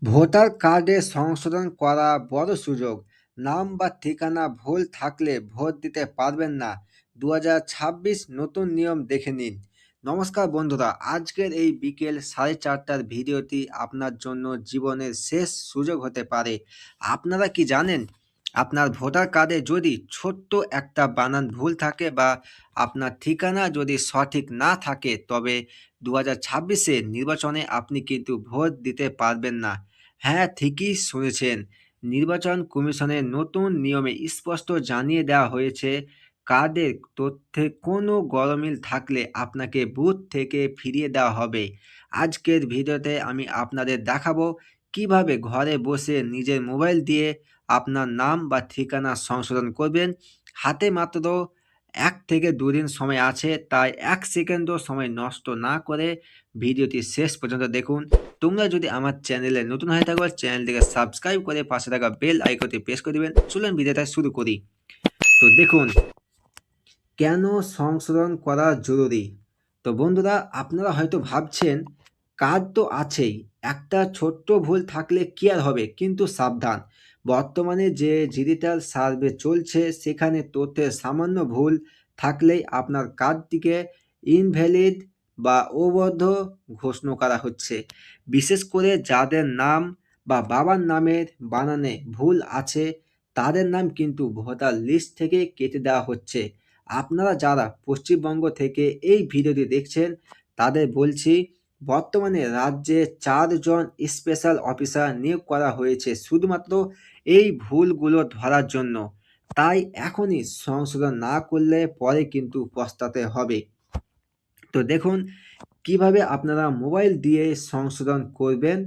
Voter কার্ডে সংশোধন করা বড় সুযোগ। নাম বা ঠিকানা ভুল থাকলে ভোট দিতে পারবেন না। 2026 নতুন নিয়ম দেখে নিন। নমস্কার বন্ধুরা, আজকের এই বিকেল 4:30টার ভিডিওটি আপনার জন্য জীবনের শেষ সুযোগ হতে পারে। আপনারা কি জানেন, আপনার ভোটার কার্ডে যদি ছোট্ট একটা বানান ভুল থাকে বা আপনার ঠিকানা যদি সঠিক না থাকে, তবে 2026 নির্বাচনে আপনি কিন্তু ভোট দিতে পারবেন না। হ্যাঁ, ঠিকই শুনেছেন। নির্বাচন কমিশনের নতুন নিয়মে স্পষ্ট জানিয়ে দেওয়া হয়েছে, কার্ডের তথ্যে কোনো গরমিল থাকলে আপনাকে বুথ থেকে ফিরিয়ে দেওয়া হবে। আজকের ভিডিওতে আমি আপনাদের দেখাবো কিভাবে ঘরে বসে নিজের মোবাইল দিয়ে আপনার নাম বা ঠিকানা সংশোধন করবেন। হাতে মাত্র 1 থেকে 2 দিন সময় আছে, তাই 1 সেকেন্ডও সময় নষ্ট না করে ভিডিওটি শেষ পর্যন্ত দেখুন। তোমরা যদি আমার চ্যানেলে নতুন হয়ে থাকো, চ্যানেলটিকে সাবস্ক্রাইব করে পাশে থাকা বেল আইকনটি প্রেস করে দিবেন। চলুন ভিডিওটা শুরু করি। তো দেখুন, কেন সংশোধন করা জরুরি। তো বন্ধুরা, আপনারা হয়তো ভাবছেন কাজ তো আছেই, একটা ছোট্ট ভুল থাকলে কি আর হবে, কিন্তু সাবধান, বর্তমানে যে ডিজিটাল সার্ভে চলছে সেখানে তথ্যের সামান্য ভুল থাকলেই আপনার কার্ডটিকে ইনভ্যালিড বা অবৈধ ঘোষণা করা হচ্ছে। বিশেষ করে যাদের নাম বা বাবার নামের বানানে ভুল আছে, তাদের নাম কিন্তু ভোটার লিস্ট থেকে কেটে দেওয়া হচ্ছে। আপনারা যারা পশ্চিমবঙ্গ থেকে এই ভিডিওটি দেখছেন, তাদের বলছি, বর্তমানে রাজ্যে 4 জন স্পেশাল অফিসার নিয়োগ করা হয়েছে শুধুমাত্র এই ভুলগুলো ধরার জন্য। তাই এখনই সংশোধন না করলে পরে কিন্তু পস্তাতে হবে। তো দেখুন কিভাবে আপনারা মোবাইল দিয়ে সংশোধন করবেন।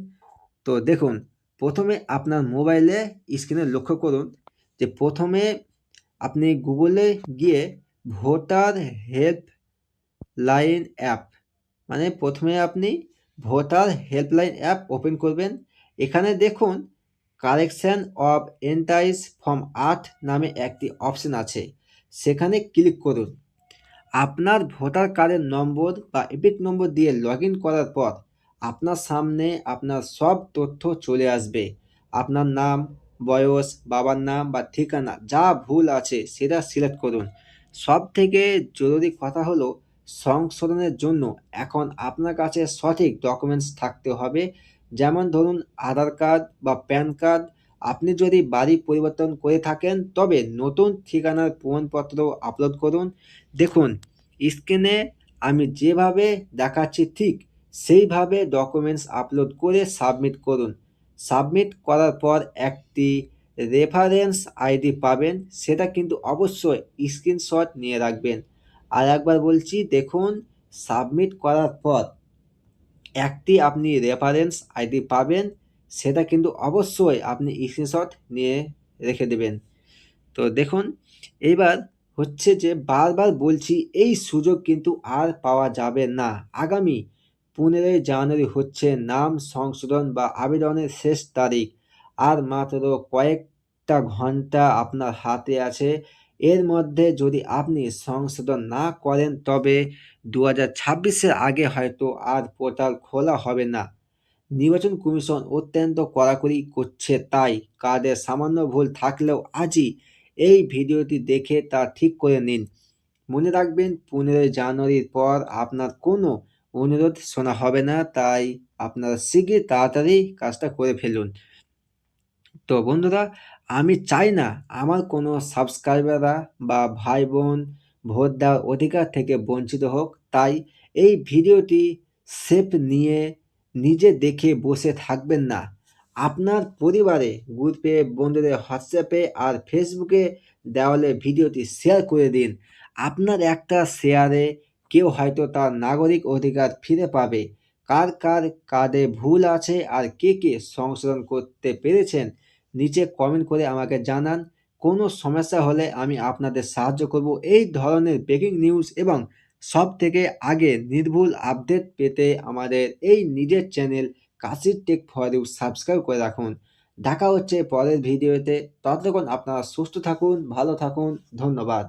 তো দেখুন, প্রথমে আপনার মোবাইলে স্ক্রিনে লক্ষ্য করুন যে প্রথমে আপনি গুগলে গিয়ে ভোটার হেল্প লাইন অ্যাপ, মানে প্রথমে আপনি ভোটার হেল্পলাইন অ্যাপ ওপেন করবেন। এখানে দেখুন কারেকশন অফ এন্ট্রিজ ফর্ম 8 নামে একটি অপশন আছে, সেখানে ক্লিক করুন। আপনার ভোটার কার্ডের নম্বর বা এপিক নম্বর দিয়ে লগ ইন করার পর আপনার সামনে আপনার সব তথ্য চলে আসবে। আপনার নাম, বয়স, বাবার নাম বা ঠিকানা যা ভুল আছে সেটা সিলেক্ট করুন। সব থেকে জরুরি কথা হলো, সংশোধনের জন্য এখন আপনার কাছে সঠিক ডকুমেন্টস থাকতে হবে। যেমন ধরুন আধার কার্ড বা প্যান কার্ড। আপনি যদি বাড়ি পরিবর্তন করে থাকেন তবে নতুন ঠিকানার প্রমাণপত্র আপলোড করুন। দেখুন স্ক্রিনে আমি যেভাবে দেখাচ্ছি ঠিক সেইভাবে ডকুমেন্টস আপলোড করে সাবমিট করুন। সাবমিট করার পর একটি রেফারেন্স আইডি পাবেন, সেটা কিন্তু অবশ্যই স্ক্রিনশট নিয়ে রাখবেন। আর একবার বলছি, দেখুন সাবমিট করার পর একটি আপনি রেফারেন্স আইডি পাবেন, সেটা কিন্তু অবশ্যই আপনি স্ক্রিনশট নিয়ে রেখে দেবেন। তো দেখুন, এইবার হচ্ছে যে বারবার বলছি, এই সুযোগ কিন্তু আর পাওয়া যাবে না। আগামী 15ই জানুয়ারি হচ্ছে নাম সংশোধন বা আবেদনের শেষ তারিখ। আর মাত্র কয়েকটা ঘন্টা আপনার হাতে আছে। এর মধ্যে যদি আপনি সংশোধন না করেন তবে 2026-এর আগে হয়তো আর পোর্টাল খোলা হবে না। নির্বাচন কমিশন অত্যন্ত কড়াকড়ি করছে, তাই কার্ডে সামান্য ভুল থাকলেও আজই এই ভিডিওটি দেখে তা ঠিক করে নিন। মনে রাখবেন, 15ই জানুয়ারির পর আপনার কোনো অনুরোধ শোনা হবে না, তাই আপনারা শীঘ্রই তাড়াতাড়ি কাজটা করে ফেলুন। তো বন্ধুরা, আমি চাই না আমার কোনো সাবস্ক্রাইবাররা বা ভাই বোন ভোট দেওয়ার অধিকার থেকে বঞ্চিত হোক। তাই এই ভিডিওটি সেভ নিয়ে নিজে দেখে বসে থাকবেন না। আপনার পরিবারে, গ্রুপে, বন্ধুদের হোয়াটসঅ্যাপে আর ফেসবুকে দেওয়ালে ভিডিওটি শেয়ার করে দিন। আপনার একটা শেয়ারে কেউ হয়তো তার নাগরিক অধিকার ফিরে পাবে। কার কার কার্ডে ভুল আছে আর কে কে সংশোধন করতে পেরেছেন, নিচে কমেন্ট করে আমাকে জানান। কোনো সমস্যা হলে আমি আপনাদের সাহায্য করব। এই ধরনের ব্রেকিং নিউজ এবং সব থেকে আগে নির্ভুল আপডেট পেতে আমাদের এই নিজের চ্যানেল কাশির টেক ফর ইউ সাবস্ক্রাইব করে রাখুন। দেখা হচ্ছে পরের ভিডিওতে। ততক্ষণ আপনারা সুস্থ থাকুন, ভালো থাকুন। ধন্যবাদ।